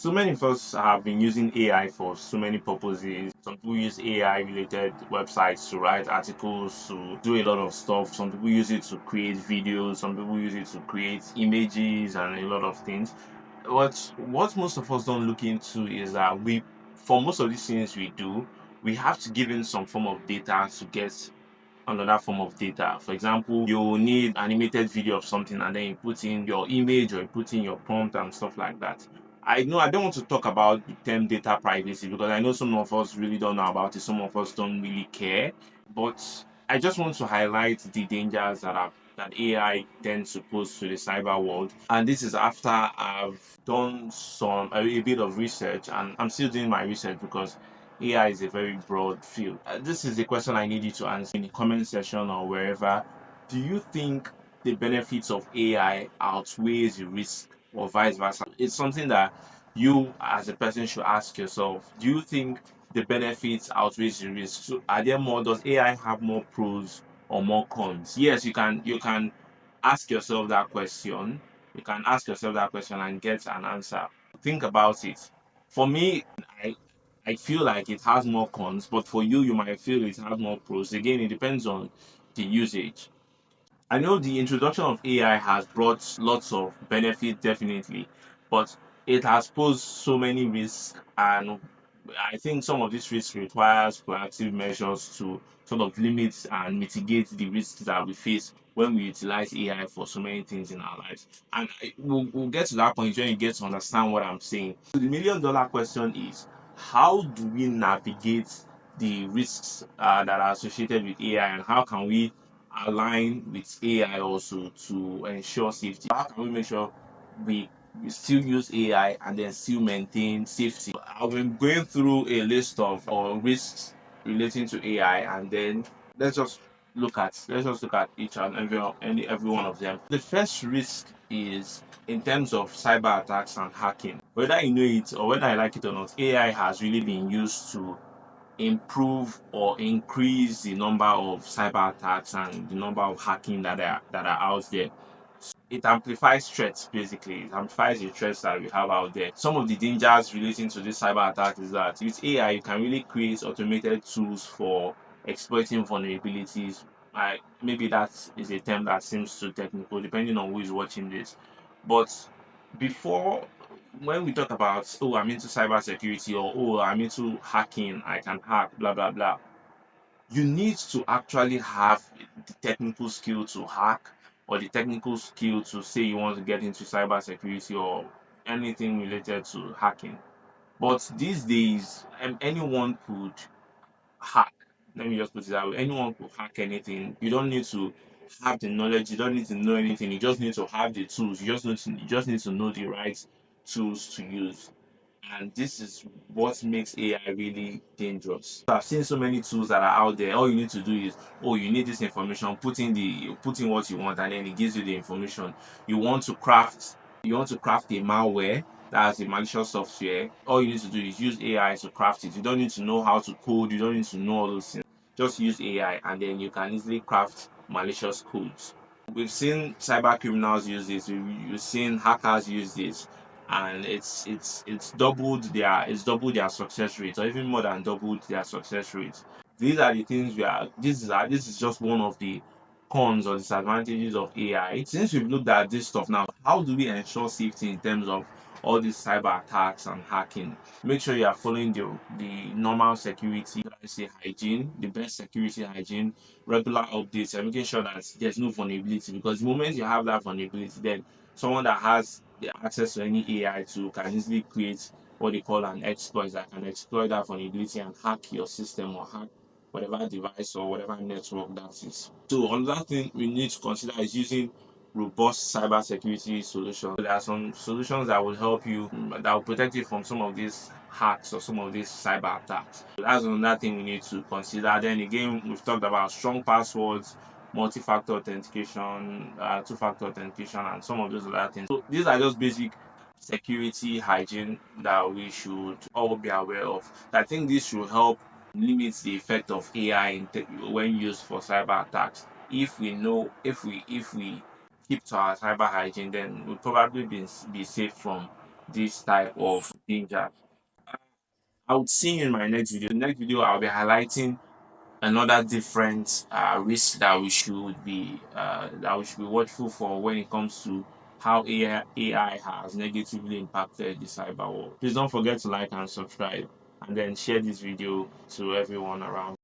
So many of us have been using AI for so many purposes. Some people use AI related websites to write articles, to do a lot of stuff. Some people use it to create videos, some people use it to create images and a lot of things. What most of us don't look into is that for most of these things we do, we have to give in some form of data to get another form of data. For example, you will need animated video of something and then you put in your image or you put in your prompt and stuff like that. I know I don't want to talk about the term data privacy because I know some of us really don't know about it, some of us don't really care. But I just want to highlight the dangers that AI tends to pose to the cyber world. And this is after I've done a bit of research, and I'm still doing my research because AI is a very broad field. This is the question I need you to answer in the comment section or wherever. Do you think the benefits of AI outweighs the risk or vice versa? It's something that you as a person should ask yourself. Do you think the benefits outweighs the risk? So are there more, does AI have more pros or more cons? Yes, you can ask yourself that question. You can ask yourself that question and get an answer. Think about it. For me, I I feel like it has more cons, but for you, you might feel it has more pros. Again, it depends on the usage. I know the introduction of AI has brought lots of benefit, definitely, but it has posed so many risks, and I think some of these risks requires proactive measures to sort of limit and mitigate the risks that we face when we utilize AI for so many things in our lives. And we'll get to that point when you get to understand what I'm saying. So the million-dollar question is, how do we navigate the risks that are associated with AI, and how can we align with AI also to ensure safety? How can we make sure we still use AI and then still maintain safety? I've been going through a list of risks relating to AI, and then let's just look at each and every one of them. The first risk is in terms of cyber attacks and hacking. Whether you know it or whether I like it or not, AI has really been used to improve or increase the number of cyber attacks and the number of hacking that are out there. It amplifies threats, basically. It amplifies the threats that we have out there. Some of the dangers relating to this cyber attack is that with AI, you can really create automated tools for exploiting vulnerabilities. Maybe that is a term that seems too technical, depending on who is watching this. But before, when we talk about, oh, I'm into cybersecurity, or oh, I'm into hacking, I can hack, blah, blah, blah, you need to actually have the technical skill to hack, or the technical skill to say you want to get into cybersecurity or anything related to hacking. But these days, anyone could hack. Let me just put it that way. Anyone could hack anything. You don't need to have the knowledge. You don't need to know anything. You just need to have the tools. You just need to know the right tools to use. And this is what makes AI really dangerous. I've seen so many tools that are out there. All you need to do is, oh, you need this information, put in what you want, and then it gives you the information. You want to craft a malware that's a malicious software. All you need to do is use AI to craft it. You don't need to know how to code, you don't need to know all those things. Just use AI and then you can easily craft malicious codes. We've seen cyber criminals use this, we've seen hackers use this, and it's doubled their success rate, or even more than doubled their success rate. These are the things we are this is just one of the cons or disadvantages of AI. Since we've looked at this stuff now, how do we ensure safety in terms of all these cyber attacks and hacking? Make sure you are following the normal security, let's say hygiene, the best security hygiene, regular updates, and making sure that there's no vulnerability. Because the moment you have that vulnerability, then someone that has the access to any AI tool can easily create what they call an exploit that can exploit that vulnerability and hack your system or hack whatever device or whatever network that is. So another thing we need to consider is using robust cybersecurity solutions. There are some solutions that will help you, that will protect you from some of these hacks or some of these cyber attacks. So that's another thing we need to consider. Then again, we've talked about strong passwords, multi-factor authentication, two-factor authentication, and some of those other things. So these are just basic security hygiene that we should all be aware of. I think this should help limit the effect of AI when used for cyber attacks. If we know, if we keep to our cyber hygiene, then we'll probably be safe from this type of danger. I would see you in my next video. Next video, I'll be highlighting another different risk that we should be watchful for when it comes to how AI has negatively impacted the cyber world. Please don't forget to like and subscribe, and then share this video to everyone around.